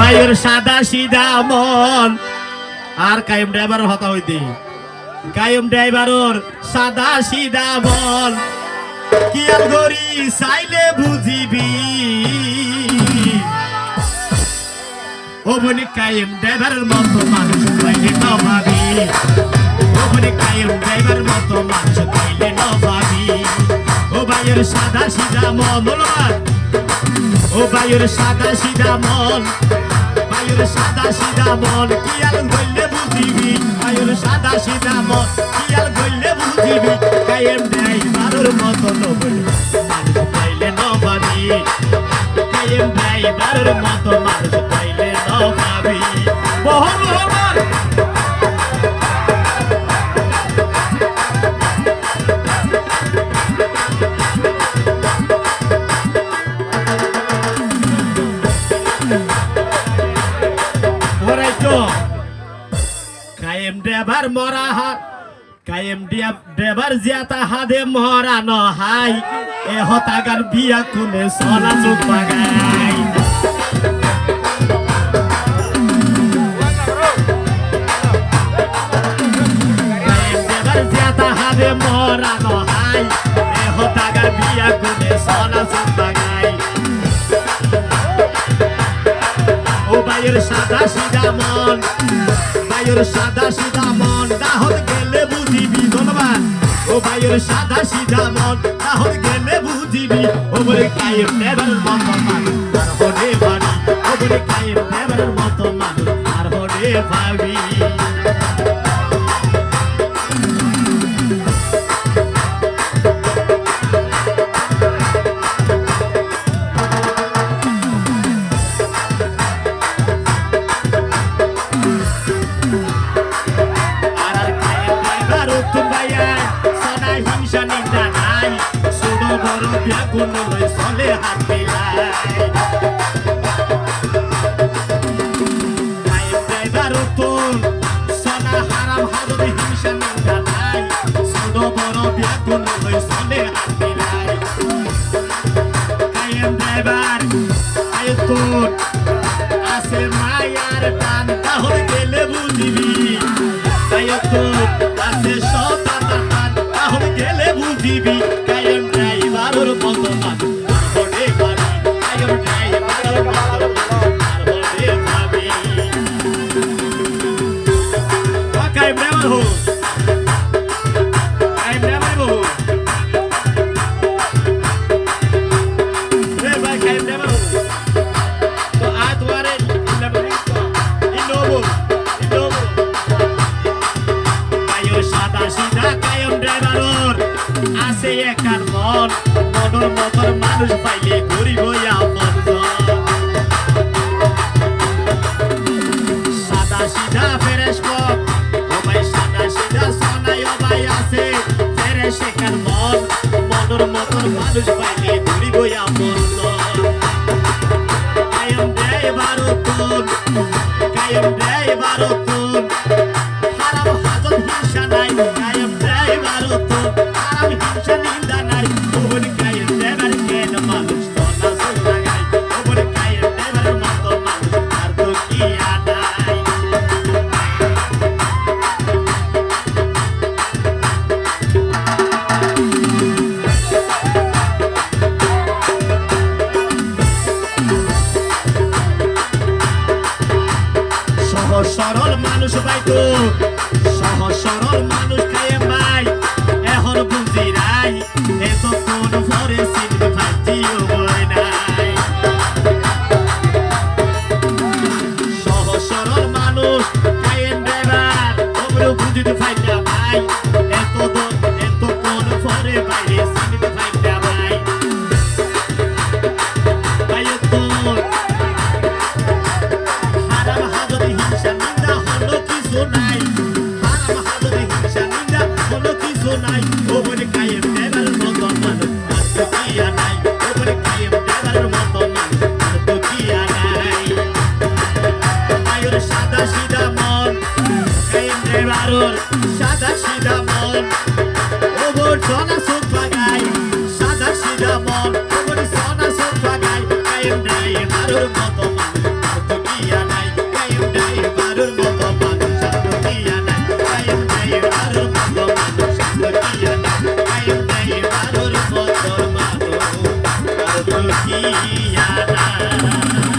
ভাইয়ের সাদা সিধা মন আর কায়েম ড্রাইভার হতা হইতে কায়েম ড্রাইভারর সাদা সিধা মন কিয়াল গরি চাইলে বুঝিবি ও বনি কায়েম ড্রাইভারের মতো মানুষ পাইলে না ভাবি ও বনি কায়েম ড্রাইভারের মতো মানুষ পাইলে না ভাবি ও ভাইয়ের সাদা সিধা মন ও ভাইয়ের সাদা সিধা মন ভাইয়ের সাদা সিধা মন কিয়াল গইলে বুঝিবি ভাইয়ের সাদা সিধা মন কিয়াল গইলে বুঝিবি কায়েম ড্রাইভারের মতো নবল মানুষ পাইলে না ভাবি কায়েম ড্রাইভারের মতো মানুষ পাইলে না ভাবি বহু আমার কায়েম ড্রাইভার মরা হাত কায়েম ড্রাইভার জিয়াতা হাদে মরা ন হাই এ হতাগার বিয়া কোনে সোনা চুপ পাগাই কায়েম ড্রাইভার জিয়াতা হাদে মরা ন হাই এ হতাগার বিয়া কোনে সোনা চুপ পাগাই ও ভাইয়ের সাদা সিধা মন ভাইয়ের সাদা সিধা মন দাহত গেলে বুঝিবি ধন্যবাদ ও ভাইয়ের সাদা সিধা মন দাহত গেলে বুঝিবি ও বলে কায়েম ড্রাইভারের মতো মানুষ আর হরে বাড়ি ও বলে কায়েম ড্রাইভারের মতো মানুষ আর হরে ভাবি বেগুন লই চলে হাত মিলাই কায়েম ড্রাইভার তোর সোনা হারাম হাজরে হিংসা নিন্দা নাই ছোট বড় বেগুন লই চলে হাত মিলাই কায়েম ড্রাইভার আয় তোর আছে মায়ার টান তাহলে গেলে বুঝিবি আয় তোর আছে সতা টান তাহলে গেলে বুঝিবি কায়েম ড্রাইভারের মতো মানুষ আর হরে ভাবি কায়েম ড্রাইভারের মতো মানুষ আর হরে ভাবি ও কায়েম ড্রাইভার হো কায়েম ড্রাইভার হো রে ভাই কায়েম ড্রাইভার হো তো আজ তোমারে ইনোভো কায়েম সাদা সিধা কায়েম ড্রাইভারর আছে একার মন মনের মতন মানুষ পাইলে ঘুরি বইয়া মন সাদা সিধা ফেরেশ পথ ও ভাই সাদা সিধা সোনাই ও ভাই আছে ফেরেশ একার মন মনের মতন মানুষ পাইলে ঘুরি বইয়া মন কায়েম ড্রাইভারর তোর কায়েম ড্রাইভারর তোর হারাম হাজত হিংসা নাই কায়েম ড্রাইভারর তোর হারাম হিংসা নিন্দা নাই ওর কায়েম ড্রাইভার কেন মানুষ সোনা সোনা গাই ওর কায়েম ড্রাইভারের মতো মানুষ আর তো কি আনাই সহজ সরল মানুষ ভাই তো সহজ সরল মানুষ কায়েম ভাই এখন বুঝি নাই এত কোন ভরে চিনতে পারছিও বই নাই সহজ সরল মানুষ কায়েম ড্রাইভার ওগুলো বুঝতে পাইলা ভাই এত কোন ভরে বাইরে চিনতে পাইলা ভাই ভাই তোর হারাম হাজরে হিংসা নিন্দা হলো কিছু নাই হারাম হাজরে হিংসা নিন্দা হলো কিছু নাই ওপরে কায়েম ড্রাইভারের মতো মানুষ আর তো কিয়া নাই ওপরে কায়েম ড্রাইভারের মতো মানুষ আর তো কিয়া নাই ভাইয়ের সাদা সিধা মন কায়েম ড্রাইভারের সাদা সিধা মন ওপর সোনা সুখ লাগাই সাদা সিধা মন ওপর সোনা সুখ লাগাই কায়েম ড্রাইভারের মতো মানুষ আর তো কিয়া দিয়া না